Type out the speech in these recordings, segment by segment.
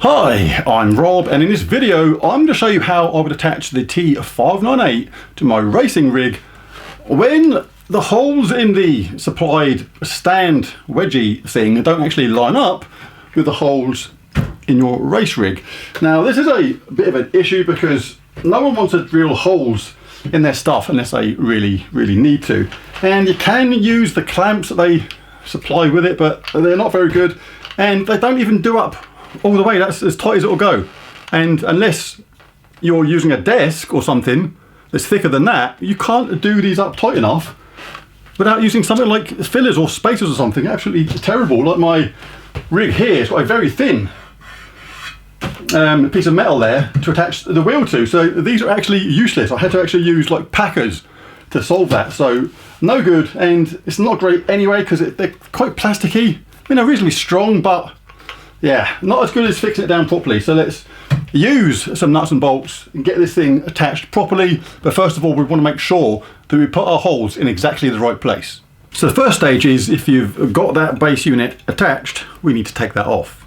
Hi, I'm Rob, and in this video I'm going to show you how I would attach the T598 to my racing rig when the holes in the supplied stand wedgie thing don't actually line up with the holes in your race rig. Now this is a bit of an issue because no one wants to drill holes in their stuff unless they really need to, and you can use the clamps that they supply with it, but they're not very good and they don't even do up all the way. That's as tight as it'll go, and unless you're using a desk or something that's thicker than that, you can't do these up tight enough without using something like fillers or spacers or something. Absolutely terrible. Like my rig here, it's got a very thin piece of metal there to attach the wheel to, so these are actually useless. I had to actually use like packers to solve that, so no good, and it's not great anyway because they're quite plasticky. I mean, they're reasonably strong, but yeah, not as good as fixing it down properly. So let's use some nuts and bolts and get this thing attached properly. But first of all, we want to make sure that we put our holes in exactly the right place. So the first stage is, if you've got that base unit attached, we need to take that off.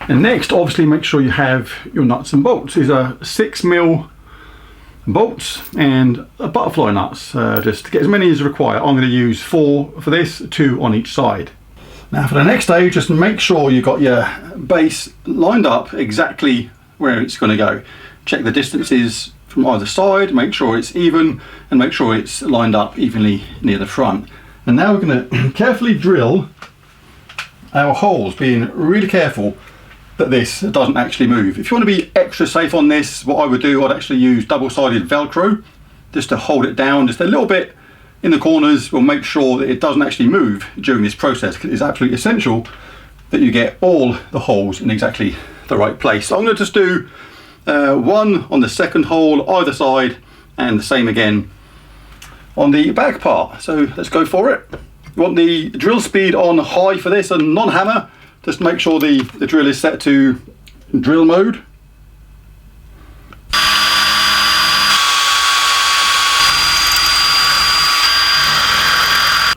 And next, obviously, make sure you have your nuts and bolts. These are 6mm bolts and butterfly nuts, just to get as many as required. I'm going to use 4 for this, 2 on each side. Now for the next stage, just make sure you've got your base lined up exactly where it's going to go. Check the distances from either side, make sure it's even, and make sure it's lined up evenly near the front. And now we're going to carefully drill our holes, being really careful that this doesn't actually move. If you want to be extra safe on this, what I would do, I'd actually use double-sided Velcro just to hold it down just a little bit in the corners. We'll make sure that it doesn't actually move during this process, because it's absolutely essential that you get all the holes in exactly the right place. So I'm going to just do one on the second hole either side, and the same again on the back part. So let's go for it. You want the drill speed on high for this and non-hammer. Just make sure the drill is set to drill mode.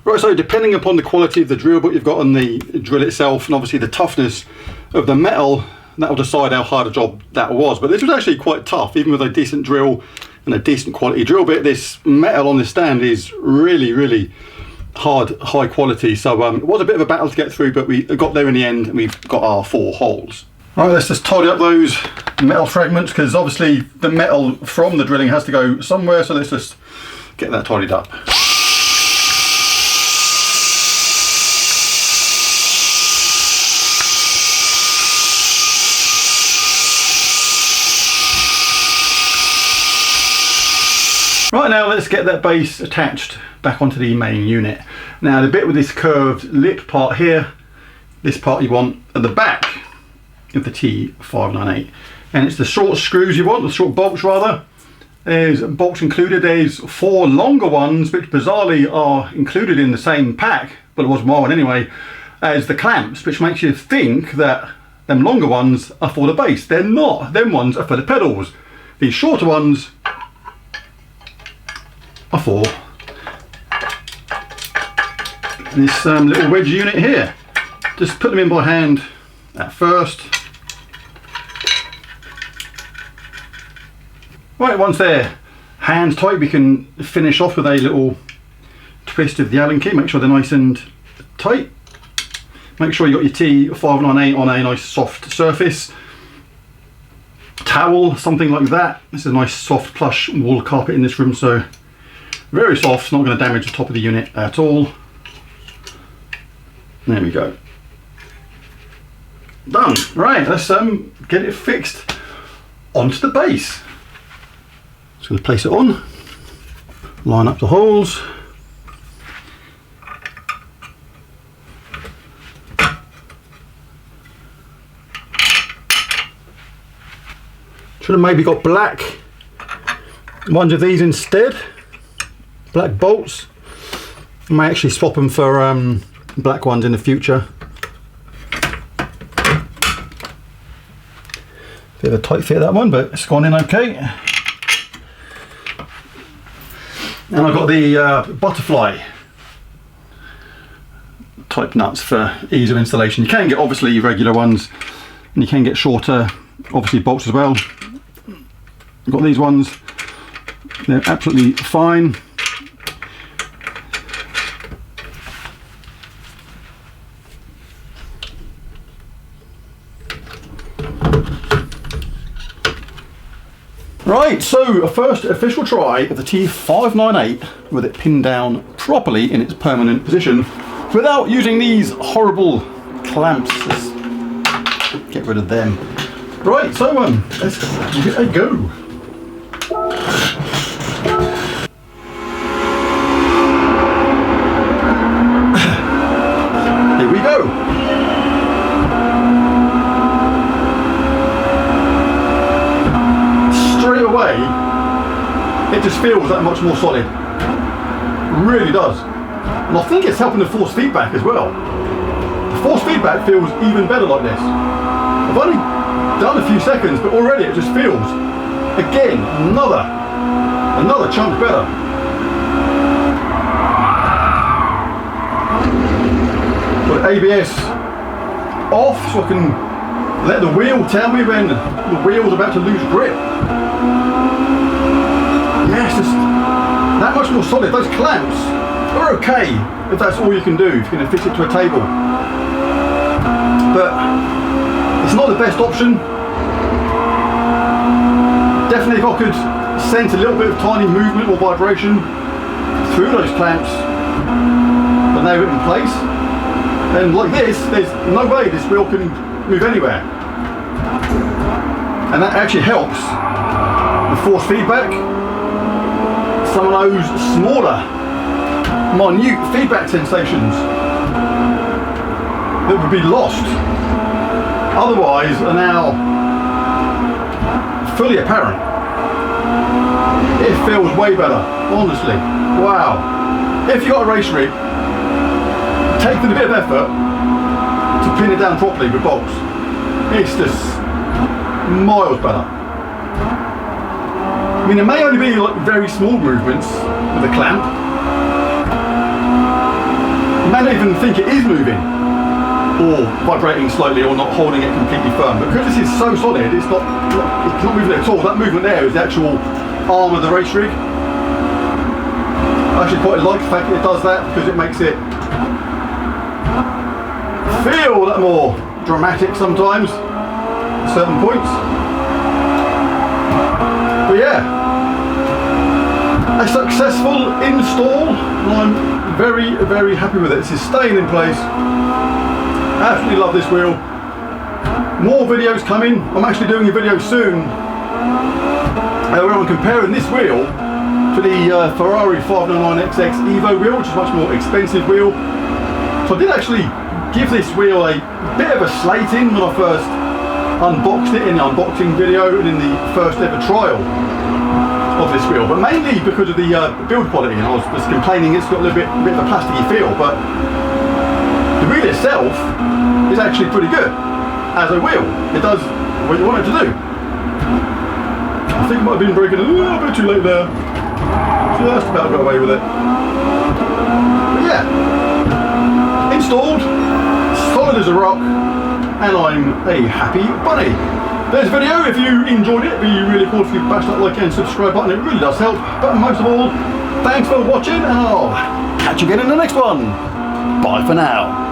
Right, so depending upon the quality of the drill bit you've got on the drill itself, and obviously the toughness of the metal, that will decide how hard a job that was. But this was actually quite tough, even with a decent drill and a decent quality drill bit. This metal on this stand is really hard, high quality, so it was a bit of a battle to get through, but we got there in the end and we've got our 4 holes. Right, let's just tidy up those metal fragments, because obviously the metal from the drilling has to go somewhere, so let's just get that tidied up. Right, now let's get that base attached back onto the main unit. Now the bit with this curved lip part here, this part you want at the back of the T598, and it's the short screws you want, the short bolts rather. There's bolts included. There's 4 longer ones which bizarrely are included in the same pack, but it was more one anyway, as the clamps, which makes you think that them longer ones are for the base. They're not. Them ones are for the pedals. These shorter ones are for this little wedge unit here. Just put them in by hand at first. Right, once they're hand tight, we can finish off with a little twist of the Allen key. Make sure they're nice and tight. Make sure you got your T598 on a nice soft surface. Towel, something like that. This is a nice soft plush wool carpet in this room, so very soft, not going to damage the top of the unit at all. There we go. Done. Right, let's get it fixed onto the base. Just going to place it on, line up the holes. Should have maybe got black ones of these instead. Black bolts. I may actually swap them for black ones in the future. Bit of a tight fit that one, but it's gone in okay. And I've got the butterfly type nuts for ease of installation. You can get obviously regular ones, and you can get shorter, obviously, bolts as well. I've got these ones, they're absolutely fine. Right, so a first official try of the T598 with it pinned down properly in its permanent position without using these horrible clamps. Let's get rid of them. Right, so let's give it a go. Here we go. Straight away, it just feels that much more solid. It really does. And I think it's helping the force feedback as well. The force feedback feels even better like this. I've only done a few seconds, but already it just feels, again, another chunk better. Put ABS off so I can let the wheel tell me when the wheel's about to lose grip. Yeah, it's just that much more solid. Those clamps are okay if that's all you can do, if you're going to fix it to a table. But it's not the best option. Definitely if I could sense a little bit of tiny movement or vibration through those clamps, but now in place, then like this, there's no way this wheel can move anywhere. And that actually helps with force feedback. Some of those smaller, minute feedback sensations that would be lost otherwise are now fully apparent. It feels way better, honestly. Wow. If you've got a race rig, take a bit of effort to pin it down properly with bolts. It's just miles better. I mean, it may only be like very small movements with a clamp. You may not even think it is moving or vibrating slightly or not holding it completely firm. But because this is so solid, it's not moving at all. That movement there is the actual arm of the race rig. I actually quite like the fact that it does that because it makes it feel that more dramatic sometimes at certain points. But yeah, a successful install, and I'm very, very happy with it. This is staying in place. Absolutely love this wheel. More videos coming. I'm actually doing a video soon where I'm comparing this wheel to the Ferrari 599XX Evo wheel, which is a much more expensive wheel. So I did actually give this wheel a bit of a slating when I first unboxed it in the unboxing video and in the first ever trial of this wheel, but mainly because of the build quality. And I was just complaining it's got a little bit of a plasticky feel, but the wheel itself is actually pretty good as a wheel. It does what you want it to do. I think I might have been breaking a little bit too late there. Just about got away with it. But yeah, installed, solid as a rock, and I'm a happy bunny. There's a video. If you enjoyed it, it'd be really cool if you bash that like and subscribe button. It really does help. But most of all, thanks for watching, and I'll catch you again in the next one. Bye for now.